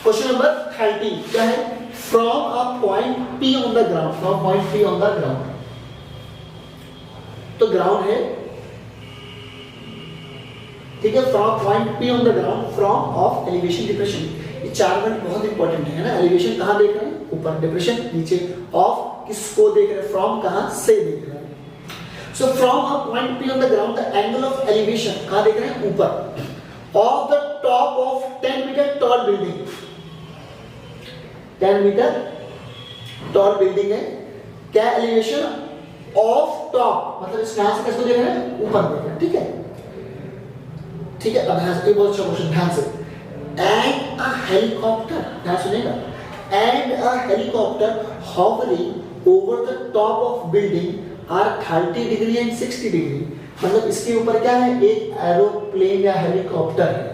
Question number 30 क्या है? From a point P on the ground, from point P on the ground, तो ground है, ठीक है, from point P on the ground, from of elevation depression, ये 4 word बहुत important है ना। एलिवेशन कहां देख रहे हैं? ऊपर, डिप्रेशन नीचे, ऑफ किसको देख रहे हैं? फ्रॉम कहां से देख रहे हैं? So from a point P on the ground, the angle of elevation कहां देख रहे हैं? ऊपर, of the top of 10 metre tall building, 10 metre tall building है, क्या एलिवेशन? ऑफ टॉप, मतलब इस यहां से किसको देख रहे हैं? ऊपर देख रहे हैं, ठीक है, ठीक है। अब ध्यान से, बहुत अच्छा क्वेश्चन, ध्यान से। एंड अ हेलीकॉप्टर, ध्यान सुनिएगा, and a helicopter hovering over the top of building are 30 degree and 60 degree, मतलब इसके ऊपर क्या है? एक एरोप्लेन या हेलीकॉप्टर है।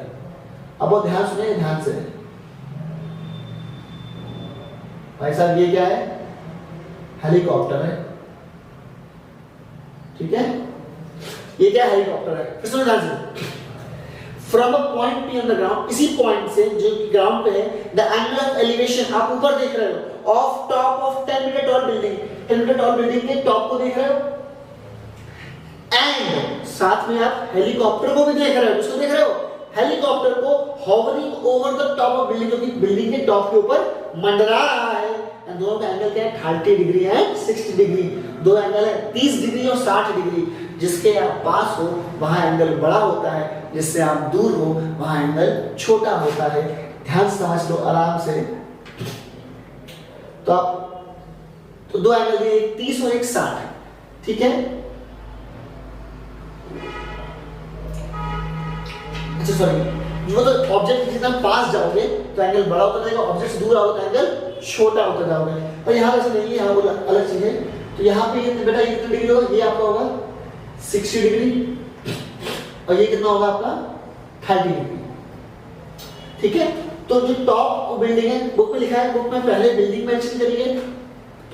अब वो ध्यान सुनिए, ध्यान से भाई साहब, ये क्या है? हेलीकॉप्टर है, ठीक है, ये क्या हेलीकॉप्टर है? फिर सुनो ध्यान से। From a point P on the ground, इसी पॉइंट से जो कि ग्राउंड पे है, द एंगल ऑफ एलिवेशन, आप ऊपर देख रहे हो, of top of 10 metre tall building, 10 metre tall building के टॉप को देख रहे हो, एंड साथ में आप हेलीकॉप्टर को भी देख रहे हो। किसको देख रहे हो? हेलीकॉप्टर को, hovering over the top of building, जो कि बिल्डिंग के टॉप के ऊपर मंडरा रहा है, एंड दोनों का एंगल क्या है? 30 डिग्री एंड 60 डिग्री, दो एंगल है 30 डिग्री और 60 डिग्री। जिसके आप पास हो वहां एंगल बड़ा होता है, जिससे आप दूर हो वहां एंगल छोटा होता है। ध्यान से समझ लो आराम से। तो दो एंगल दिए, एक 30 और एक 60, ठीक है। अच्छा सॉरी, वो तो ऑब्जेक्ट जितना पास जाओगे तो एंगल बड़ा होता जाएगा, ऑब्जेक्ट से दूर आओगे तो एंगल छोटा होता जाओगे। और यहाँ वैसे नहीं है, यहाँ वो अलग चीज है। तो यहाँ पे ये बेटा ये कितना डिग्री होगा? ये आपका होगा 60 डिग्री, और ये कितना होगा आपका? 30 डिग्री, ठीक है। तो जो टॉप बिल्डिंग है, बुक में लिखा है, बुक में पहले बिल्डिंग मेंशन करिए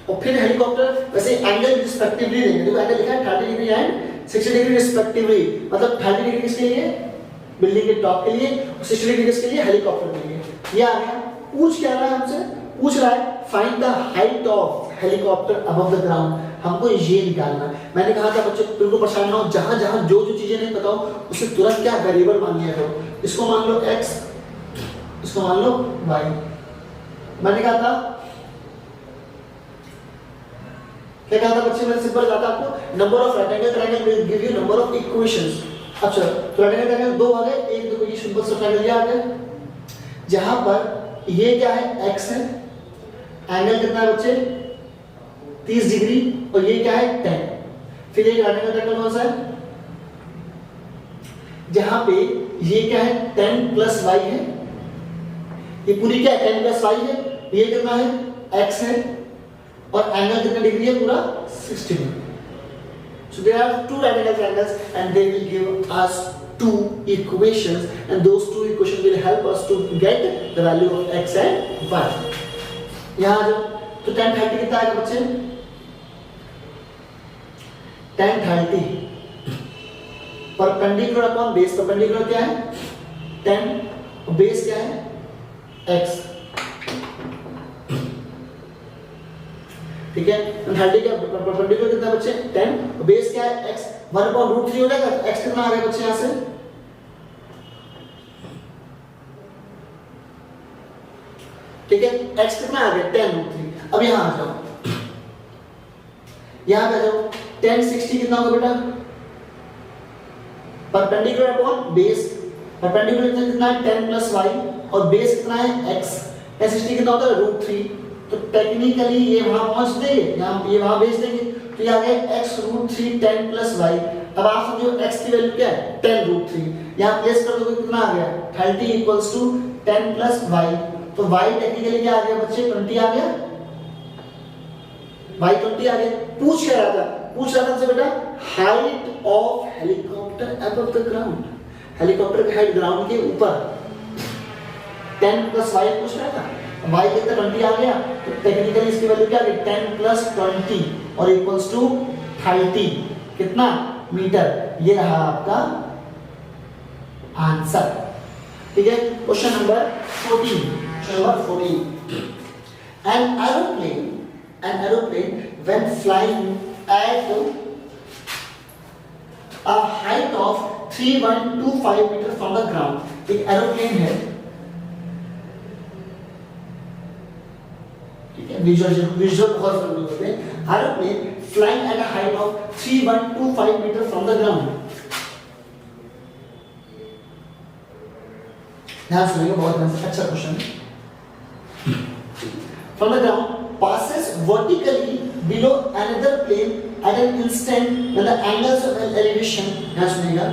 और फिर हेलीकॉप्टर, वैसे एंगल रिस्पेक्टिवली लेंगे। देखो एंगल लिखा है 30 डिग्री एंड 60 डिग्री रिस्पेक्टिवली, मतलब 30 डिग्री किसके लिए? बिल्डिंग के टॉप के लिए, और 60 डिग्री किसके लिए? हेलीकॉप्टर के लिए। ये आ गया। पूछ क्या रहा है हमसे? पूछ रहा है find the height of helicopter above the ground, हमको ये निकालना है। मैंने कहा था बच्चों बिल्कुल परेशान ना हो, जहां जहां जो जो चीजें नहीं पता हो उसे तुरंत क्या वेरिएबल मान लिया करो। इसको मान लो x, इसको मान लो y। मैंने कहा था, क्या कहा था बच्चे? मैंने सिंपल कहा था आपको, number of right angle triangle will give you number of equations. अच्छा, तो राइट एंगल ट्रायंगल दो आ गए, एक देखो ये सिंपल सा ट्रायंगल ये आ गया, जहां पर ये क्या है? x है, एंगल कितना है बच्चे? 30 डिग्री, और ये क्या है? 10। फिर एक राइट एंगल ट्रायंगल कौन सा है? जहां पे ये क्या है? 10 प्लस y है, ये पूरी क्या है? 10 प्लस y है, ये कितना है? x है, और एंगल कितना डिग्री है? पूरा 60 degree. So there are two right angle triangles and they will give us two equations, and those two equations will help us to get the value of x and y. यहाँ जो तो tan 30 कितना आएगा बच्चे? tan 30 perpendicular upon base, perpendicular क्या है? 10, और base क्या है? x, ठीक है। 30 का परपेंडिकुलर कितना बच्चे? 10, और बेस क्या है? x, 1/√3 हो जाएगा। तो x कितना आ गया बच्चे? यहाँ से ठीक है, x कितना आ गया? 10√3। अब यहाँ आ जाओ, यहाँ आ जाओ, 10 60 कितना होगा बेटा? परपेंडिकुलर अपॉन बेस, परपेंडिकुलर कितना है? 10 प्लस y, और बेस कितना है? x। 10 60 कितना होता है? √3। तो टेक्निकली ये वहां पहुंच देंगे, यहाँ ये वहां भेज देंगे, तो ये आ गया x√3 10 प्लस y। अब आप समझो x की वैल्यू क्या है? 10√3। यहाँ प्लेस कर दोगे कितना आ गया? 30 इक्वल्स टू 10 प्लस y। तो y टेक्निकली क्या आ गया बच्चे? 20 आ गया, y 20 आ गया। पूछ क्या रहा था? पूछ रहा था से बेटा height of helicopter above the ground, helicopter की हाइट ग्राउंड के ऊपर 10 प्लस y पूछ रहा था। y कितना? 20 आ गया, तो टेक्निकली इसकी वैल्यू क्या आ गई? 10 प्लस 20 और इक्वल्स टू 30 कितना मीटर। ये रहा आपका आंसर। ठीक है। Question number 14 an aeroplane when flying at a height of 3125 meter from the ground, एक एरोप्लेन है, ठीक है, विजुअल बहुत जरूरी होते हैं। Aeroplane flying at a height of 3125 metre from the ground. ध्यान सुनिएगा, बहुत अच्छा क्वेश्चन है। From the ground passes vertically below another plane at an instant when the angles of elevation, ध्यान सुनिएगा,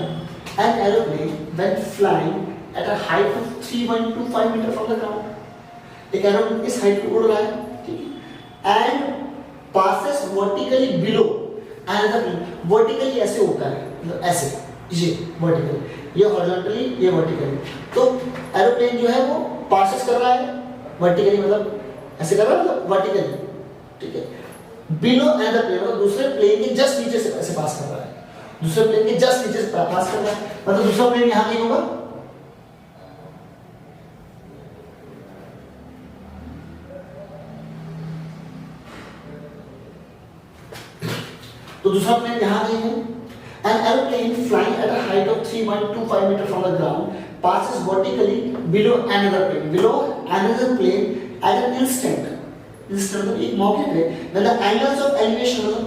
an aeroplane when flying at a height of 3125 meter from the ground, एक aeroplane इस height पे उड़ रहा है, ठीक है, and passes vertically below another plane, vertically ऐसे होता है, मतलब ऐसे, ये vertically, ये horizontally, ये vertically, तो एरोप्लेन जो है वो passes कर रहा है vertically, मतलब ऐसे कर रहा है, मतलब वर्टिकली, ठीक है, बिलो अनदर प्लेन, मतलब दूसरे प्लेन के जस्ट नीचे से ऐसे पास कर रहा है, दूसरे प्लेन के जस्ट नीचे से पास कर रहा है, मतलब दूसरा प्लेन यहां नहीं होगा, तो दूसरा प्लेन यहां नहीं है। An aeroplane flying at a height of 3125 meter from the ground passes vertically below another plane at an instant मतलब एक मौके पे when the angles of elevation, मतलब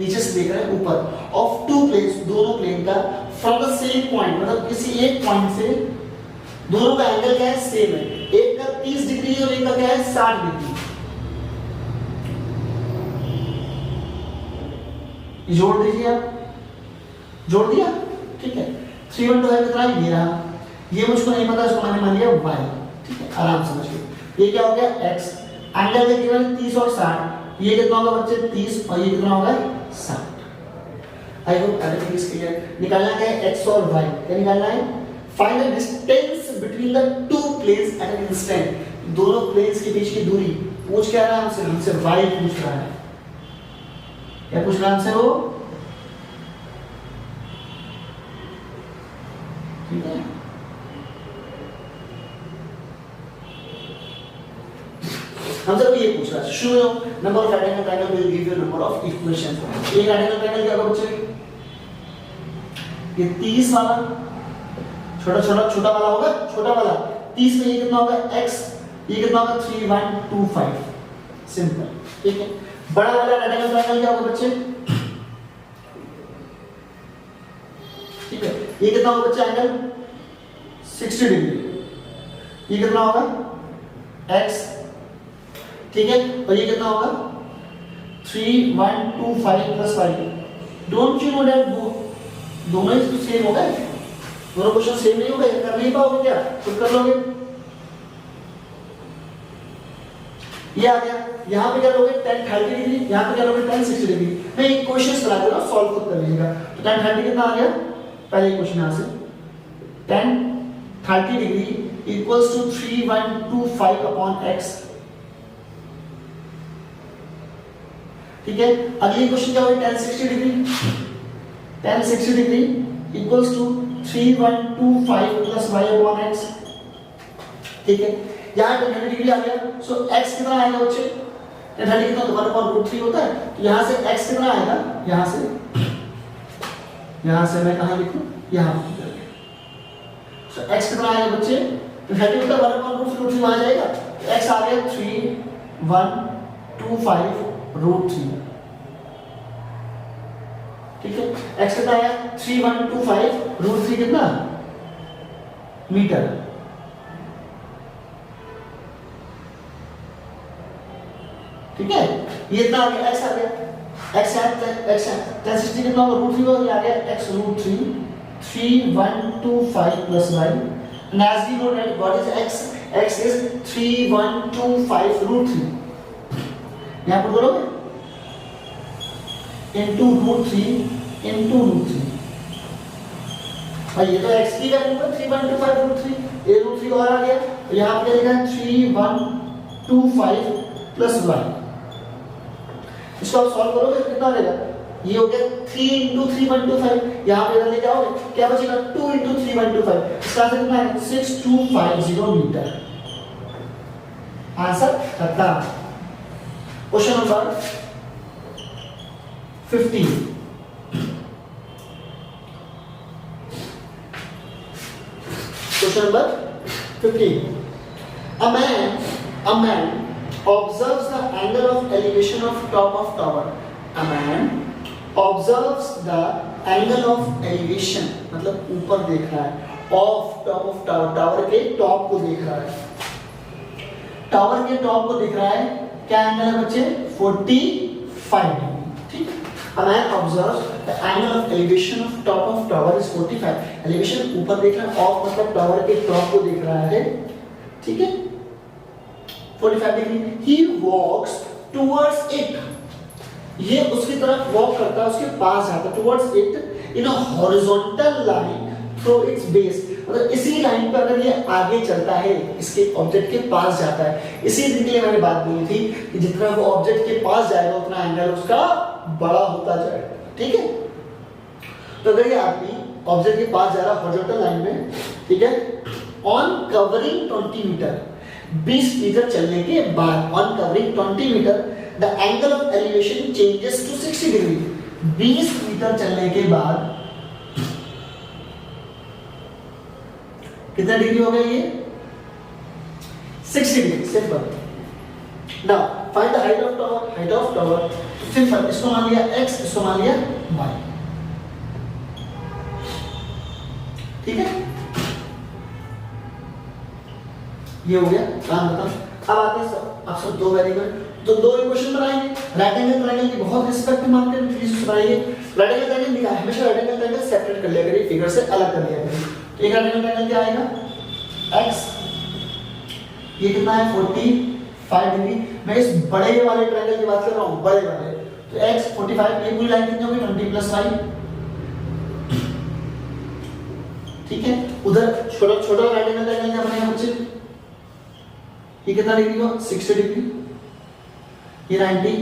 नीचे से देख रहे हैं ऊपर, of two planes, दोनों प्लेन का from the same point, मतलब किसी एक पॉइंट से दोनों का एंगल क्या है, सेम है, एक का 30 डिग्री और एक का क्या है 60 डिग्री, जोड़ दीजिए आप, जोड़ दिया, ठीक है। 312 है कितना, ये रहा, ये मुझको नहीं पता, इसको मैंने मान लिया y, ठीक है, आराम समझिए। ये क्या हो गया x, एंगल है केवल 30 और 60, ये कितना होगा बच्चे 30 और ये कितना होगा 60। I hope everything is clear. निकालना है x और y, क्या निकालना है, find the distance between the two planes at an instant, दोनों प्लेन्स के बीच की दूरी पूछ क्या रहा है हमसे y पूछ रहा है, क्या पूछ रहा है हमसे वो, ठीक है। हमसे ये पूछ रहा है, show number of right angle triangle will give you number of equations. एक राइट एंगल ट्रायंगल क्या होगा बच्चे, ये 30 वाला छोटा वाला होगा, छोटा वाला 30 में ये कितना होगा x, ये कितना होगा 3125, सिंपल, ठीक है। बड़ा वाला राइट एंगल ट्रायंगल क्या होगा बच्चे, ठीक है, ये कितना होगा बच्चे एंगल 60 डिग्री, ये कितना होगा x, ठीक है, और ये कितना होगा 3125 plus 5। Don't you know that दोनों ही तो सेम होगा, दोनों क्वेश्चन सेम नहीं होगा, कर नहीं पाओगे क्या, खुद कर लोगे। ये आ गया, यहाँ पे क्या लोगे tan 30 डिग्री, यहाँ पे क्या लोगे tan 60 डिग्री। मैं एक क्वेश्चन बना दे रहा हूँ, सॉल्व खुद कर लीजिएगा। तो tan 30 कितना आ गया, पहले क्वेश्चन यहाँ से tan 30 degree equals to 3125 upon x, ठीक है। अगली क्वेश्चन क्या होगी, tan 60 degree equals to 3125 plus y upon x, ठीक है। यहाँ tan 30 डिग्री आ गया, सो x कितना आएगा बच्चे, tan 30 कितना तो 1/√3 होता है, तो यहाँ से x कितना आएगा, यहाँ से मैं कहाँ लिखूं, यहाँ, सो x कितना आएगा बच्चे, तो 30 का 1/√3 आ जाएगा, तो x आ गया 3125√3, ठीक है। x कितना आया 3125√3 कितना मीटर, ठीक है। ये इतना आ गया, x आ गया, x tan 60 कितना होगा √3 होगा, ये आ गया x√3 3125 plus y, and as we know that what is x is 3125√3, यहाँ पर करोगे into √3 और ये तो x की वैल्यू है 3125√3, ये √3 और आ गया, तो यहाँ पे लिखा है 3125 plus y। इसको आप सॉल्व करोगे कितना आ जाएगा, ये हो गया 3 into 3.25, यहाँ पे इधर ले जाओगे क्या बचेगा 2 into 3.25, इसका आंसर कितना है 6250 मीटर। आंसर खत्म। Question number 15, question number 15, a man observes the angle of elevation of top of tower, a man observes the angle of elevation मतलब ऊपर देख रहा है, of top of tower, tower के टॉप को देख रहा है, टावर के टॉप को देख रहा है, क्या एंगल है बच्चे 45 डिग्री, ठीक है। A man observes the angle of elevation of top of tower is 45, elevation ऊपर देख रहा है, of मतलब टावर के टॉप को देख रहा है, ठीक है 45 degree. He walks towards it, ये उसकी तरफ वॉक करता है, उसके पास जाता है, towards it in a horizontal line through its base, मतलब इसी लाइन पर अगर ये आगे चलता है इसके ऑब्जेक्ट के पास जाता है, इसी दिन के लिए मैंने बात बोली थी कि जितना वो ऑब्जेक्ट के पास जाएगा उतना एंगल उसका बड़ा होता जाएगा, ठीक है। तो अगर ये आदमी ऑब्जेक्ट के पास जा रहा है हॉरिजॉन्टल लाइन में, ठीक है, ऑन कवरिंग 20 मीटर, 20 मीटर चलने के बाद, on covering 20 metre the angle of elevation changes to 60 degree, 20 metre चलने के बाद कितना डिग्री हो गया ये 60 degree, simple. Now find the height of tower, height of tower simple, इसको मान लिया x, इसको मान लिया y, ठीक है, ये हो गया काम खत्म। अब आते हैं आप सब दो वेरिएबल, तो दो इक्वेशन बनाएंगे, राइट एंगल ट्रायंगल की बहुत रिस्पेक्ट मानते हैं, प्लीज बनाइए। राइट एंगल ट्रायंगल लिखा है, हमेशा राइट एंगल ट्रायंगल सेपरेट कर लिया करिए, फिगर से अलग कर लिया करिए। एक राइट एंगल ट्रायंगल क्या आएगा x, ये कितना है 45 डिग्री, मैं इस बड़े वाले ट्रायंगल की बात कर रहा हूं, बड़े वाले, तो x 45, ये पूरी लाइन कितनी होगी 20 + y, ठीक है। उधर छोटा छोटा राइट एंगल ट्रायंगल क्या बनेगा बच्चे, ये कितना डिग्री हो 60 डिग्री, ये 90,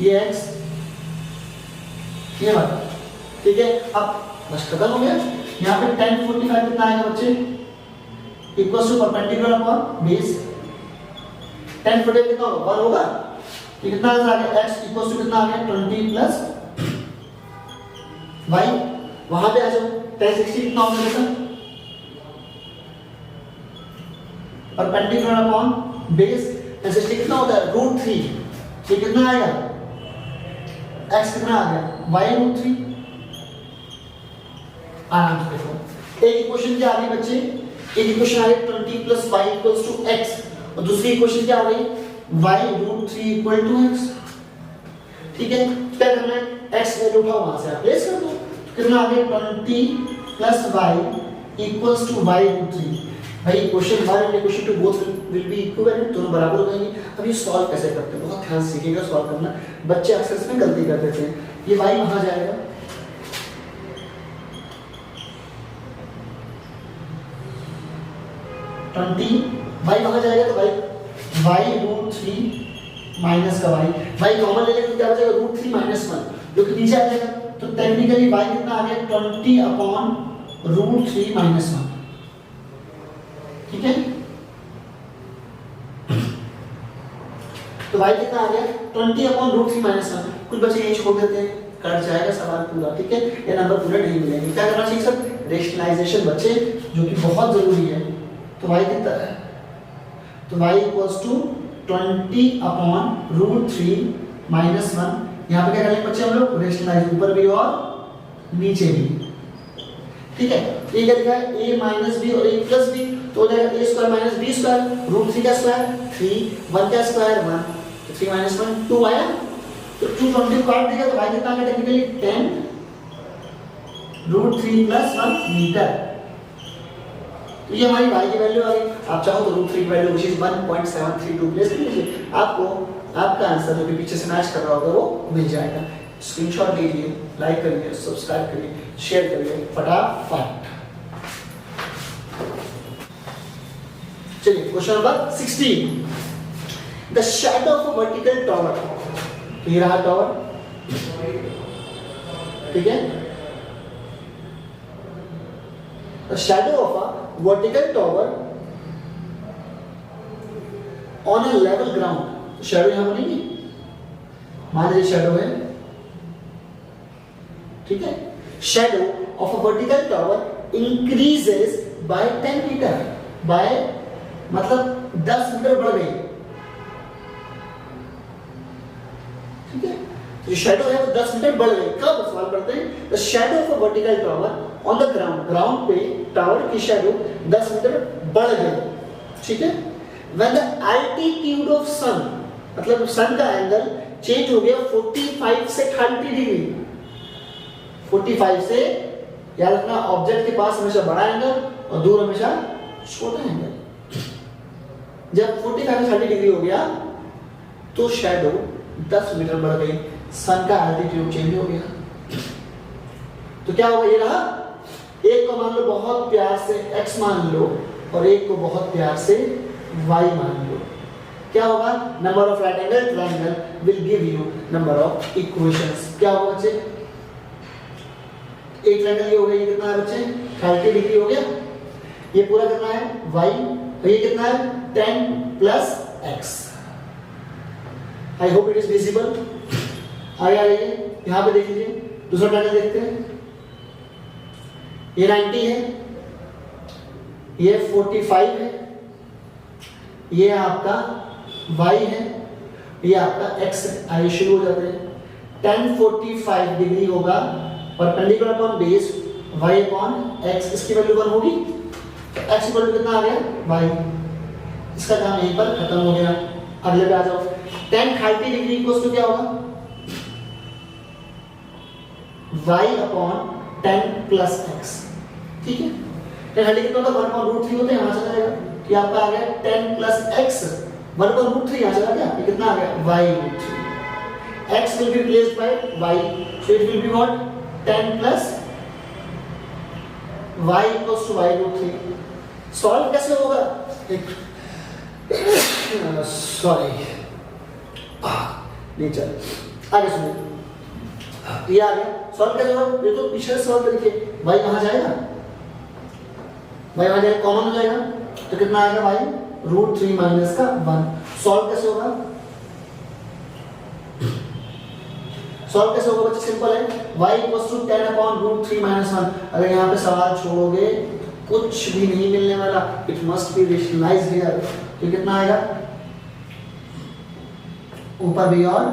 ये x, ये वाला, ठीक है। अब बस खत्म हो गया। यहाँ पे tan 45 कितना आएगा बच्चे, equal to perpendicular upon base, tan 45 कितना होगा 1 होगा, ये कितना आ गया x इक्वल टू कितना आ गया 20 प्लस y, वहां पे आ जाओ, tan 60 कितना होगा बेटा, परपेंडिकुलर अपॉन बेस, tan 60 कितना होता है √3, ये कितना आएगा x कितना आ गया y √3, आराम से देखो। एक इक्वेशन क्या आ गई बच्चे, एक इक्वेशन आ गई 20 + y = x, और दूसरी इक्वेशन क्या आ गई y √3 = x, ठीक है। क्या करना है, x वैल्यू उठाओ वहां से आप प्लेस कर दो, तो कितना आ गया 20 + y = y √3। भाई इक्वेशन 1 और equation 2 both will be equivalent, दोनों बराबर हो जाएंगे। अब ये सॉल्व कैसे करते हैं, बहुत ध्यान से सीखिएगा सॉल्व करना, बच्चे अक्सर इसमें गलती कर देते हैं। ये y वहां जाएगा, y वहां जाएगा, तो y √3 माइनस का y कॉमन ले लेंगे तो क्या बचेगा √3 - 1, जो कि नीचे आ जाएगा, तो टेक्निकली y कितना आ गया 20/√3 - 1, ठीक है। तो y कितना आ गया 20/√3 - 1, कुछ बच्चे यही छोड़ देते हैं, कट जाएगा सवाल पूरा, ठीक है, ये नंबर पूरे नहीं मिलेंगे। क्या करना चाहिए सर, रेशनलाइजेशन बच्चे, जो कि बहुत जरूरी है। तो y कितना है, तो y = 20/√3 - 1, यहाँ पे क्या करेंगे बच्चे हम लोग रेशनलाइज, ऊपर भी और नीचे भी, ठीक है। ये क्या लिखा है a - b और a + b, तो हो जाएगा a² - b² √3 का स्क्वायर 3, 1 का स्क्वायर 1, तो 3 - 1 2 आया, तो 220 काट देगा, तो y कितना आ गया टेक्निकली 10 √3 + 1 मीटर। तो ये हमारी y की वैल्यू आ गई। आप चाहो तो √3 की वैल्यू which is 1.732 प्लेस कर लीजिए, आपको आपका आंसर जो कि पीछे से मैच कर रहा होगा वो मिल जाएगा। स्क्रीनशॉट लीजिए, लाइक करिए, सब्सक्राइब करिए, शेयर करिए फटाफट। चलिए question number 16, the shadow of a vertical tower, तो ये रहा टावर, ठीक है। The shadow of a vertical tower on a level ground, shadow यहां बनेगी, मान लीजिए शैडो है, ठीक है। Shadow of a vertical tower increases by 10 metre, by मतलब 10 मीटर बढ़ गई, ठीक है। जो शैडो है वो 10 मीटर बढ़ गई, कब सवाल करते हैं, the shadow of a vertical tower on the ground, ground पे टावर की शैडो 10 मीटर बढ़ गई, ठीक है। व्हेन द एल्टीट्यूड ऑफ सन, मतलब सन का एंगल चेंज हो गया 45 से 30 डिग्री, 45 से, याद रखना ऑब्जेक्ट के पास हमेशा बड़ा एंगल और दूर हमेशा छोटा एंगल। जब 45 से 30 डिग्री हो गया तो शैडो 10 मीटर बढ़ गई, सन का एल्टीट्यूड चेंज हो गया। तो क्या होगा, ये रहा, एक को मान लो बहुत प्यार से x मान लो और एक को बहुत प्यार से y मान लो, क्या होगा, number of right angle triangle will give you number of equations. क्या होगा बच्चे, एक ट्रायंगल ये हो गया, ये कितना है बच्चे 30 डिग्री हो गया, ये पूरा कितना है y, और ये कितना है 10 plus x। I hope it is visible. आगे आ जाइए, यहाँ पे देख लीजिए, दूसरा ट्रायंगल देखते हैं। ये 90 है, ये 45 है, ये आपका y है, ये आपका x है। आइए शुरू हो जाते हैं। 10 45 डिग्री होगा perpendicular upon base y upon x, इसकी वैल्यू 1 होगी, तो x इक्वल टू कितना आ गया y, इसका काम यहीं पर खत्म हो गया। अगले पे आ जाओ, 10 30 डिग्री इक्वल्स टू क्या होगा, y अपॉन 10 प्लस x, ठीक है। 10 30 कितना होता है 1/√3 होते हैं, यहाँ चला जाएगा, ये आपका आ गया 10 प्लस x, 1/√3 यहाँ चला गया, ये कितना आ गया y√3। x will be replaced by y, so it will be what 10 plus y equals to y√3। Solve कैसे होगा, सॉरी नहीं चल, आगे सुनिए, ये आ गया, सॉल्व कैसे होगा, ये तो पिछले सॉल्व करके y वहां जाएगा, y वहां जाएगा, कॉमन हो जाएगा, तो कितना आएगा y√3 माइनस का 1। सॉल्व कैसे होगा, सॉल्व कैसे होगा बच्चे, सिंपल है, y equals to 10 upon √3 minus 1। अगर यहाँ पे सवाल छोड़ोगे कुछ भी नहीं मिलने वाला, इट मस्ट बी रेशनलाइज्ड हियर, तो कितना आएगा, ऊपर भी और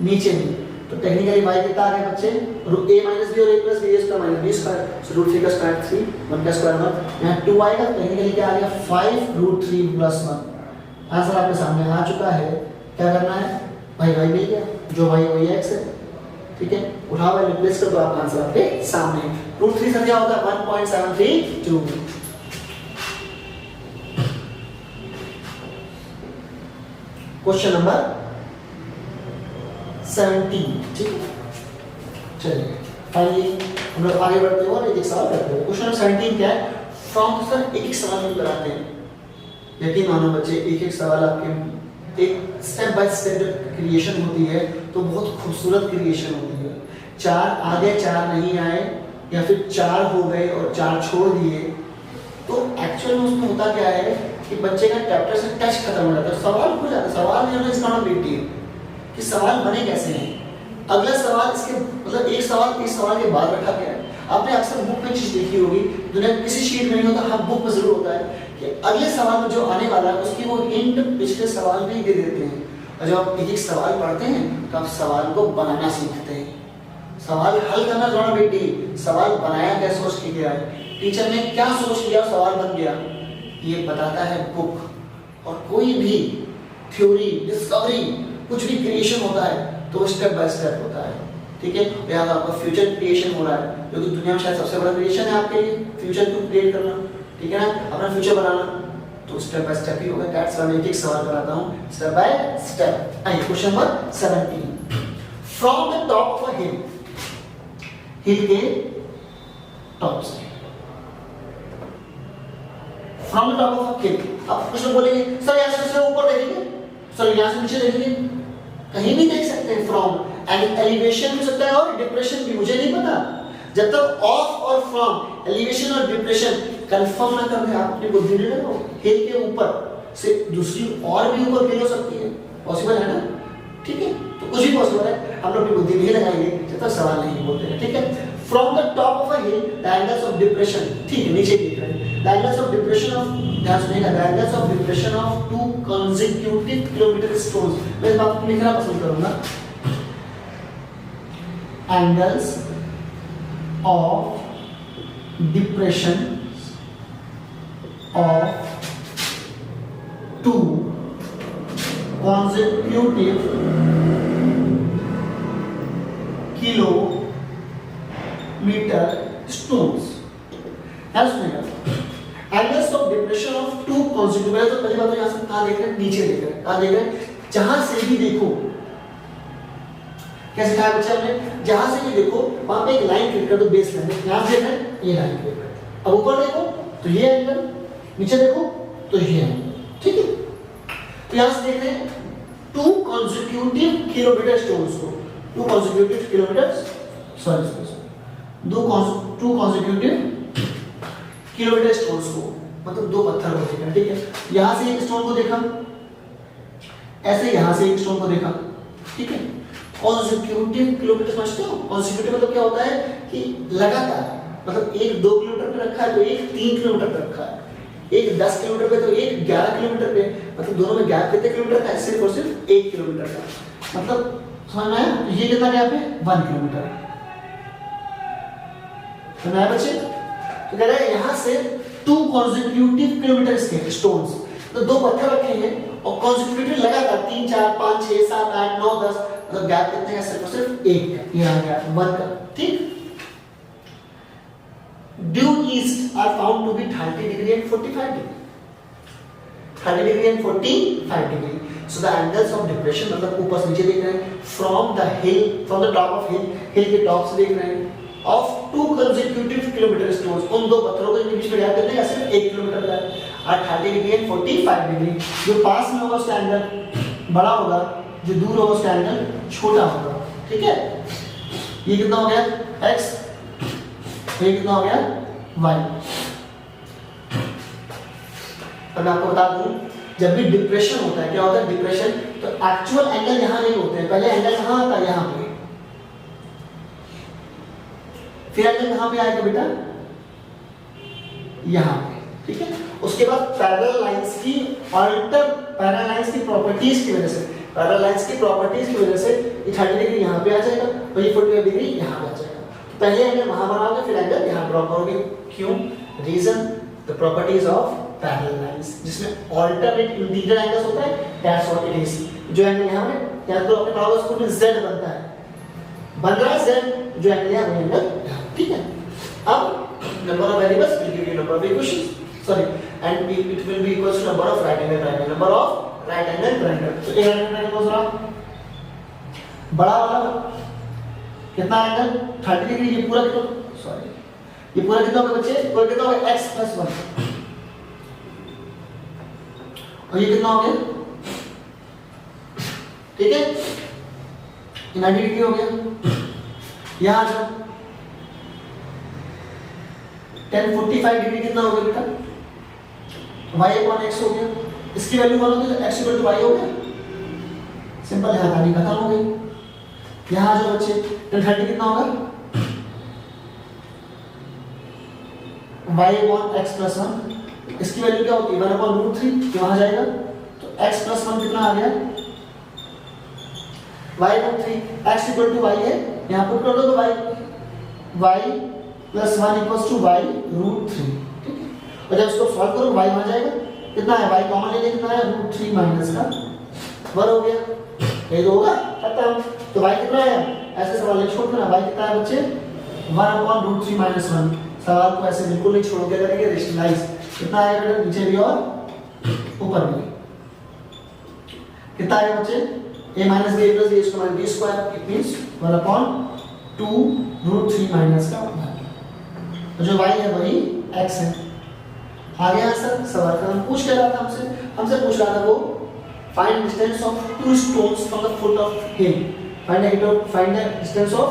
नीचे भी, तो टेक्निकली y कितना आ गया बच्चे, a माइनस b और a प्लस b इसका माइनस b स्क्वायर, सो √3 का स्क्वायर 3, 1 का स्क्वायर 1, यहाँ 2 आएगा, टेक्निकली क्या आ गया 5√3 प्लस 1। आंसर आपके सामने आ चुका है, क्या करना है, भाई y मिल गया, जो y वही x है, ठीक है, उठा हुआ रिप्लेस कर दो, आपका आंसर आपके सामने। √3 से क्या होता है 1.732। क्वेश्चन नंबर 17, ठीक है, चलिए फाइनली हम लोग आगे बढ़ते हैं और एक सवाल करते हैं। क्वेश्चन नंबर 17 क्या है, फ्रॉम सर एक सवाल हम कराते हैं, यकीन मानो बच्चे एक सवाल आपके एक स्टेप बाय स्टेप क्रिएशन होती है, तो बहुत खूबसूरत क्रिएशन होती है। 4 आ गए 4 नहीं आए, या फिर 4 हो गए और 4 छोड़ दिए, तो एक्चुअल में उसमें होता क्या है कि बच्चे का चैप्टर से टच खत्म हो जाता है, सवाल हो जाता है, सवाल में is not a big deal कि सवाल बने कैसे हैं। अगला सवाल इसके मतलब एक सवाल इस सवाल के बाद रखा गया है। आपने अक्सर बुक में चीज देखी होगी, दुनिया में किसी शीट में नहीं होता, हर बुक में जरूर होता है कि अगले सवाल में जो आने वाला है उसकी वो हिंट पिछले सवाल में ही दे देते हैं, और जब आप एक सवाल पढ़ते हैं तो आप सवाल को बनाना सीखते हैं। सवाल हल करना थोड़ा बेटी, सवाल बनाया क्या सोच के गया है, टीचर ने क्या सोच लिया सवाल बन गया, ये बताता है बुक। और कोई भी थ्योरी डिस्कवरी कुछ भी क्रिएशन होता है तो स्टेप बाय स्टेप होता है, ठीक है। यहाँ आपका फ्यूचर क्रिएशन हो रहा है, जो कि दुनिया में शायद सबसे बड़ा क्रिएशन है आपके लिए, फ्यूचर को क्रिएट करना, ठीक है ना, अपना फ्यूचर बनाना, तो स्टेप बाय स्टेप ही होगा। दैट्स व्हाई मैं एक सवाल कराता हूँ स्टेप बाय स्टेप। आइए question number 17, from the top of a hill, hill के टॉप से, from the top of a hill. अब क्वेश्चन बोलेंगे सर यहाँ से ऊपर देखेंगे, सर यहाँ से नीचे देखेंगे, कहीं भी देख सकते हैं फ्रॉम, एंड एलिवेशन भी हो सकता है और डिप्रेशन भी, मुझे नहीं पता। जब तक ऑफ और फ्रॉम, एलिवेशन और डिप्रेशन कंफर्म ना कर दे, आप अपनी बुद्धि नहीं लगाओ। हिल के ऊपर से दूसरी और भी ऊपर हिल हो सकती है, पॉसिबल है ना, ठीक है। तो कुछ भी पॉसिबल है, हम लोग अपनी बुद्धि नहीं लगाएंगे जब तक सवाल नहीं बोलते हैं, ठीक है। From the top of a hill the angles of depression, ठीक है, नीचे देख रहे हैं, the angles of depression of, ध्यान सुनिएगा, the angles of depression of 2 consecutive kilometre stones, मैं इस बात को लिखना पसंद करूंगा, angles of depression of 2 consecutive kilometre stones. Angles of depression of 2 consecutive, तो पहली बात तो यहां से कहां देख रहे हैं, नीचे देख रहे हैं, कहां देख रहे हैं, जहां से भी देखो, कैसे कहा बच्चा हमने, जहां से भी देखो वहां पे एक लाइन क्लिक कर दो, बेस लाइन, यहां से देख रहे हैं ये लाइन क्लिक कर, अब ऊपर देखो तो ये एंगल, नीचे देखो तो ये एंगल, ठीक है। तो यहां से देख रहे हैं 2 consecutive किलोमीटर स्टोन्स को, 2 consecutive kilometre, sorry 2 consecutive kilometre stones को, मतलब 2 पत्थर को देखा, ठीक है। यहां से एक स्टोन को देखा, ऐसे यहां से एक स्टोन को देखा, ठीक है। कॉन्सेक्यूटिव किलोमीटर समझते हो, कॉन्सेक्यूटिव मतलब क्या होता है कि लगातार, मतलब एक 2 किलोमीटर पे रखा है तो एक 3 किलोमीटर पे रखा है, एक 10 किलोमीटर पे तो एक 11 किलोमीटर पे, मतलब दोनों में गैप कितने किलोमीटर का है, सिर्फ और सिर्फ 1 किलोमीटर का, मतलब समझ में आया, ये कितना गैप है, 1 किलोमीटर, समझ आया बच्चे। तो कह रहा है यहां से 2 consecutive किलोमीटर के स्टोन्स, तो 2 पत्थर रखे हैं और consecutive लगातार 3 4 5 6 7 8 9 10, मतलब गैप कितने का, सिर्फ और सिर्फ 1 का, ये आ गया 1 का, ठीक। Due east are found to be 30 degree and 45 degree, 30 degree and 45 degree. So the angles of depression, मतलब ऊपर से नीचे देख रहे हैं, from the hill, from the top of hill, hill के टॉप से देख रहे हैं, ऑफ 2 consecutive किलोमीटर स्टोन्स, उन 2 पत्थरों के बीच में गैप कितने का, सिर्फ 1 किलोमीटर का है, और 30 डिग्री एंड 45 डिग्री। जो पास में होगा उसका एंगल बड़ा होगा, जो दूर होगा उसका एंगल छोटा होगा, ठीक है। ये कितना हो गया x, ये कितना हो गया y। अब मैं आपको बता दूं, जब भी डिप्रेशन होता है, क्या होता है डिप्रेशन, तो एक्चुअल एंगल यहां नहीं होते हैं, पहले एंगल कहां आता है, यहां पे, फिर एंगल कहां पे आएगा बेटा, यहां पे, ठीक है। उसके बाद पैरेलल लाइंस की अल्टर, पैरेलल लाइंस की प्रॉपर्टीज की वजह से, पैरेलल लाइंस की प्रॉपर्टीज की वजह से ये 30 डिग्री यहां पे आ जाएगा और ये 45 डिग्री यहां पे आ जाएगा। तो पहले एंगल वहां बनाओगे, फिर एंगल यहां ड्रॉ करोगे, क्यों, reason the properties of parallel lines, जिसमें अल्टरनेट इंटीजर एंगल्स होता है, दैट्स व्हाट इट इज। जो एंगल यहां पे, याद करो अपने पढ़ा स्कूल में z बनता है, बन रहा है z, जो एंगल है वो एंगल, ठीक है। अब number of variables will give you number of equations, sorry, and it will be equals to number of right angle triangle, number of right angle triangle। तो एक right angle triangle कौन सा, बड़ा वाला कितना एंगल 30 डिग्री, ये पूरा कितना, सॉरी ये पूरा कितना होगा बच्चे, पूरा कितना होगा x + 1, और ये कितना हो गया, ठीक है, 90 डिग्री हो गया। यहां आ जाओ, 1045 डिग्री कितना हो गया बेटा, y/x हो गया, इसकी वैल्यू मान लो तो x = y हो गया, सिंपल है, कहानी खत्म हो गई। यहां आ जाओ बच्चे, 1030 कितना होगा, y/x + 1, इसकी वैल्यू क्या होती है, 1/√3, ये वहां जाएगा, तो x + 1 कितना आ गया, y/3, x = y है, यहां पुट कर दो तो y + 1 = y√3, ठीक है। और जब इसको सॉल्व करो y वहां जाएगा, कितना है, y कॉमन ले लें, कितना है, √3 माइनस का 1 हो गया, ये तो होगा खत्म। तो y कितना है, ऐसे सवाल नहीं छोड़ना, y कितना है बच्चे, 1/√3 - 1, सवाल को ऐसे बिल्कुल नहीं छोड़ के करेंगे, रेशनलाइज, कितना आएगा बेटा, नीचे भी और ऊपर भी, कितना आएगा बच्चे, a - b + a + b², it means 1/2√3 minus का 1, जो y है वही x है। आ गया सर, सवाल का हम पूछ के रहा था, हमसे पूछ रहा था वो find distance of two stones from the foot of hill. Find the distance of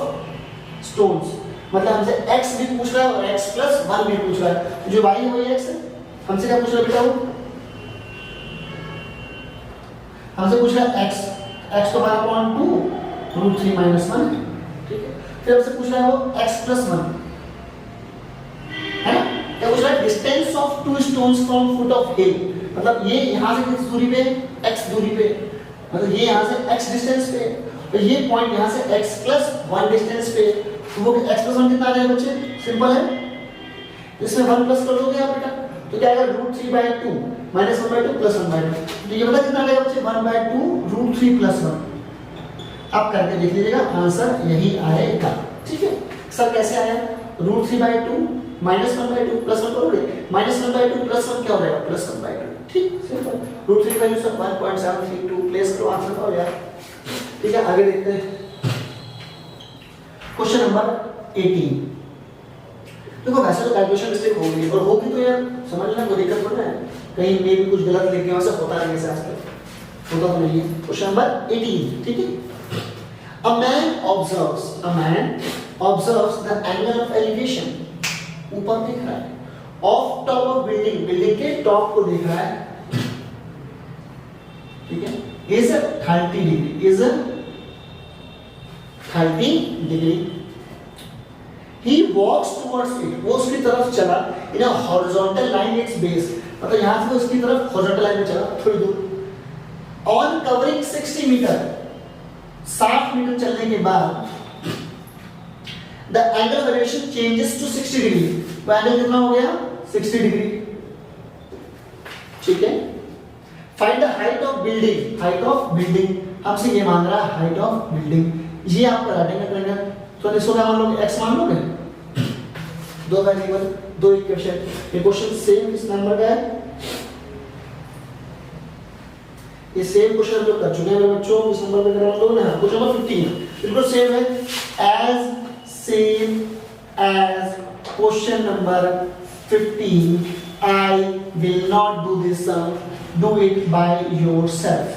stones. मतलब हमसे x भी पूछ रहा है और x plus 1 भी पूछ रहा है. तो जो y है वही x है. हमसे क्या पूछ रहा है बेटा? वो हमसे पूछ रहा है x तो हमारा अपॉन 2 रूट 3 माइनस 1, ठीक है. फिर हमसे पूछ रहा है वो x plus 1 है ना. क्या पूछ रहा है? Distance of two stones from foot of hill. मतलब ये यहाँ से किस दूरी पे? x दूरी पे. मतलब ये यहाँ से x डिस्टेंस पे और ये पॉइंट यहाँ से x plus 1 डिस्टेंस पे. तो वो x plus 1 कितना आ जाएगा बच्चे? सिंपल है. इसमें 1 प्लस कर दोगे आप बेटा तो क्या आएगा? Root 3 by 2 minus 1 by 2 plus 1 by 2. तो ये बता कितना आएगा बच्चे? 1 बाई 2 रूट 3 प्लस 1. आप करके देख लीजिएगा, आंसर यही आएगा. ठीक है सर. कैसे आया? Root 3 by 2 minus 1 by 2 plus 1 करोगे. माइनस 1 बाई 2 प्लस 1 क्या हो जाएगा? Plus 1 by 2. ठीक सिंपल. रूट 3 वैल्यू सब 1.732 प्लेस करो, आंसर पाओ यार. ठीक है आगे देखते हैं. Question number 18. देखो वैसे तो कैलकुलेशन मिस्टेक होगी और होगी तो यार समझ लेना, कोई दिक्कत थोड़ी है. कहीं में भी कुछ गलत लिख दिया, वैसे होता नहीं है. आज तक होता तो नहीं है. Question number 18. ठीक है. A man observes the angle of elevation. ऊपर देख रहा है. Of top of बिल्डिंग के टॉप को देख रहा है. ठीक है. Is 30 degree. He walks towards it. वो उसकी तरफ चला. In a horizontal line its base. मतलब यहाँ से उसकी तरफ horizontal line में चला थोड़ी दूर. On covering 60 metre. 60 मीटर चलने के बाद the angle of elevation changes to 60 degree. तो एंगल कितना हो गया? 60 डिग्री. ठीक है. Find the height of building. हमसे ये मांग रहा है height of building. ये आप करेंगे तो इसको क्या मान लोगे? x मान लोगे. दो वेरिएबल, दो इक्वेशन. ये क्वेश्चन सेम किस नंबर का है? ये सेम क्वेश्चन जो कर चुके हैं मेरे बच्चों, इस नंबर पे करा लोगे ना. क्वेश्चन नंबर 15 बिल्कुल सेम है. Same as question number 15. I will not do this sum. Do it by yourself.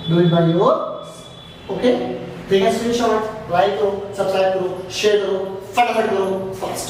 Do it by yourself. Okay? take a screenshot, like करो, सब्सक्राइब करो, शेयर करो, फटाफट करो, फास्ट.